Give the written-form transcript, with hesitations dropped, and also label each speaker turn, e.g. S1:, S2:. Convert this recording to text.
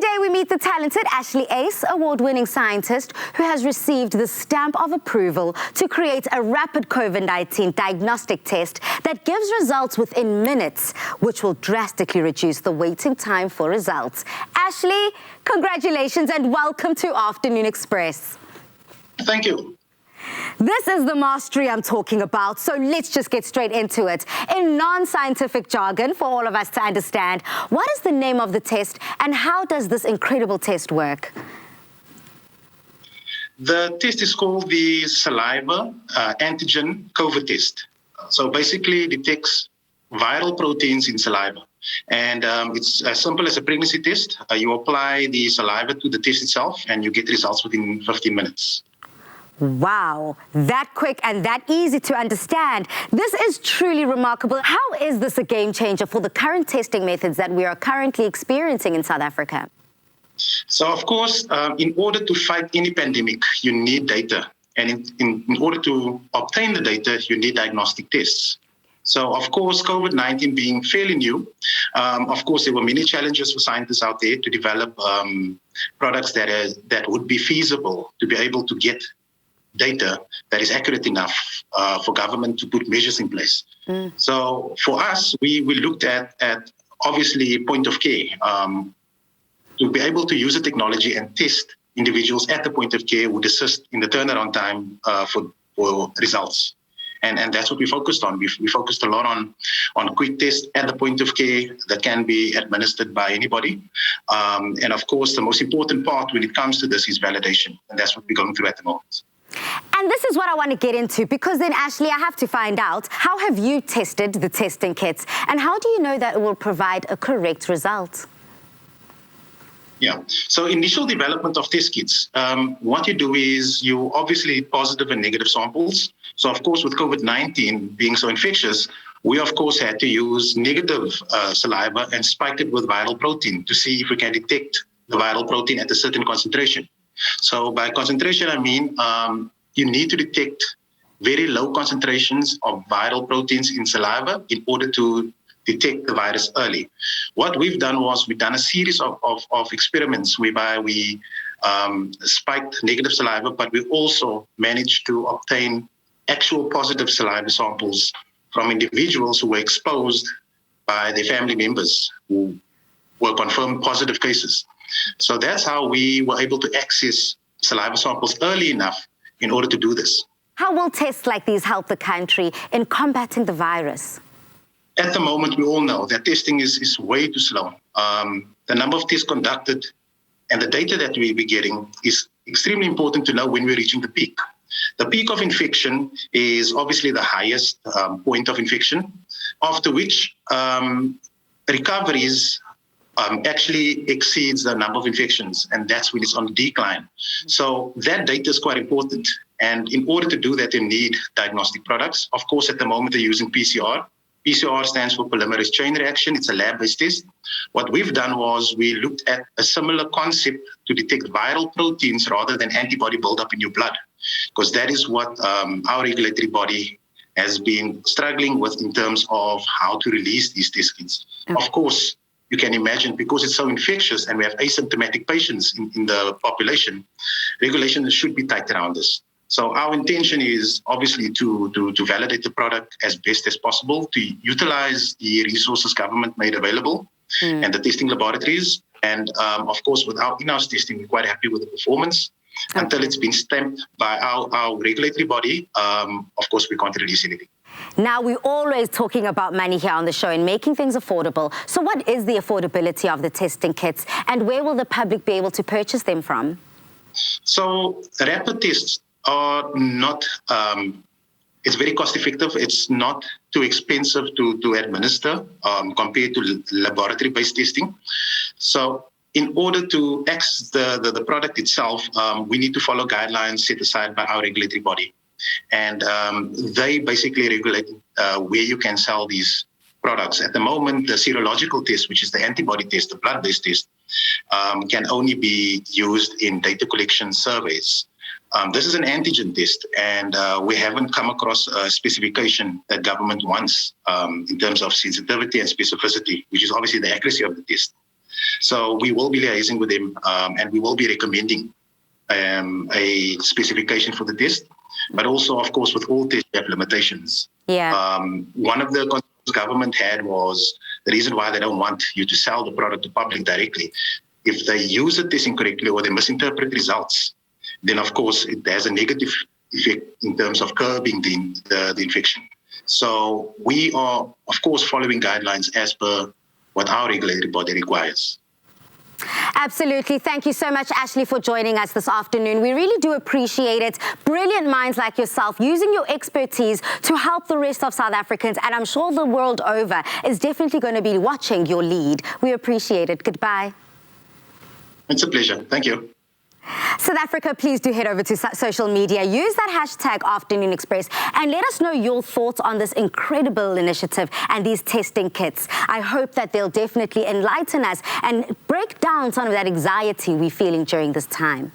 S1: Today we meet the talented Ashley Uys, award-winning scientist who has received the stamp of approval to create a rapid COVID-19 diagnostic test that gives results within minutes, which will drastically reduce the waiting time for results. Ashley, congratulations and welcome to Afternoon Express.
S2: Thank you.
S1: This is the mastery I'm talking about, so let's just get straight into it. In non-scientific jargon, for all of us to understand, what is the name of the test and how does this incredible test work?
S2: The test is called the saliva antigen COVID test. So basically it detects viral proteins in saliva. And it's as simple as a pregnancy test. You apply the saliva to the test itself and you get results within 15 minutes.
S1: Wow, that quick and that easy to understand. This is truly remarkable. How is this a game changer for the current testing methods that we are currently experiencing in South Africa?
S2: So, of course, in order to fight any pandemic, you need data. And in order to obtain the data, you need diagnostic tests. So, of course, COVID-19 being fairly new, of course, there were many challenges for scientists out there to develop products that would be feasible to be able to get data that is accurate enough for government to put measures in place. So for us, we looked at obviously point of care to be able to use the technology and test individuals at the point of care would assist in the turnaround time for results. And that's what we focused on. We focused a lot on quick tests at the point of care that can be administered by anybody. And of course, the most important part when it comes to this is validation. And that's what we're going through at the moment.
S1: And this is what I want to get into, because then, Ashley, I have to find out, how have you tested the testing kits and how do you know that it will provide a correct result?
S2: Yeah, so initial development of test kits, what you do is you obviously positive and negative samples. So, of course, with COVID-19 being so infectious, we, of course, had to use negative saliva and spike it with viral protein to see if we can detect the viral protein at a certain concentration. So by concentration, I mean you need to detect very low concentrations of viral proteins in saliva in order to detect the virus early. What we've done was we've done a series of experiments whereby we spiked negative saliva, but we also managed to obtain actual positive saliva samples from individuals who were exposed by their family members who were confirmed positive cases. So that's how we were able to access saliva samples early enough in order to do this.
S1: How will tests like these help the country in combating the virus?
S2: At the moment, we all know that testing is way too slow. The number of tests conducted and the data that we're getting is extremely important to know when we're reaching the peak. The peak of infection is obviously the highest point of infection, after which recoveries actually exceeds the number of infections, and that's when it's on decline. So that data is quite important. And in order to do that, you need diagnostic products. Of course, at the moment, they're using PCR. PCR stands for polymerase chain reaction. It's a lab-based test. What we've done was we looked at a similar concept to detect viral proteins rather than antibody buildup in your blood, because that is what our regulatory body has been struggling with in terms of how to release these test kits. Of course, you can imagine, because it's so infectious and we have asymptomatic patients in the population, regulations should be tight around this. So our intention is obviously to validate the product as best as possible, to utilize the resources government made available and the testing laboratories. And of course, with our in-house testing, we're quite happy with the performance. Until it's been stamped by our regulatory body, of course, we can't release anything.
S1: Now, we're always talking about money here on the show and making things affordable. So what is the affordability of the testing kits and where will the public be able to purchase them from?
S2: So rapid tests are not, it's very cost effective. It's not too expensive to administer compared to laboratory-based testing. So in order to access the product itself, we need to follow guidelines set aside by our regulatory body. And they basically regulate where you can sell these products. At the moment, the serological test, which is the antibody test, the blood-based test, can only be used in data collection surveys. This is an antigen test, and we haven't come across a specification that government wants in terms of sensitivity and specificity, which is obviously the accuracy of the test. So we will be liaising with them, and we will be recommending a specification for the test, but also, of course, with all tests, they have limitations.
S1: Yeah.
S2: One of the concerns government had was the reason why they don't want you to sell the product to public directly. If they use the test incorrectly or they misinterpret results, then of course it has a negative effect in terms of curbing the infection. So we are, of course, following guidelines as per what our regulatory body requires.
S1: Absolutely. Thank you so much, Ashley, for joining us this afternoon. We really do appreciate it. Brilliant minds like yourself using your expertise to help the rest of South Africans, and I'm sure the world over is definitely going to be watching your lead. We appreciate it. Goodbye.
S2: It's a pleasure. Thank you.
S1: South Africa, please do head over to social media. Use that hashtag Afternoon Express and let us know your thoughts on this incredible initiative and these testing kits. I hope that they'll definitely enlighten us and break down some of that anxiety we're feeling during this time.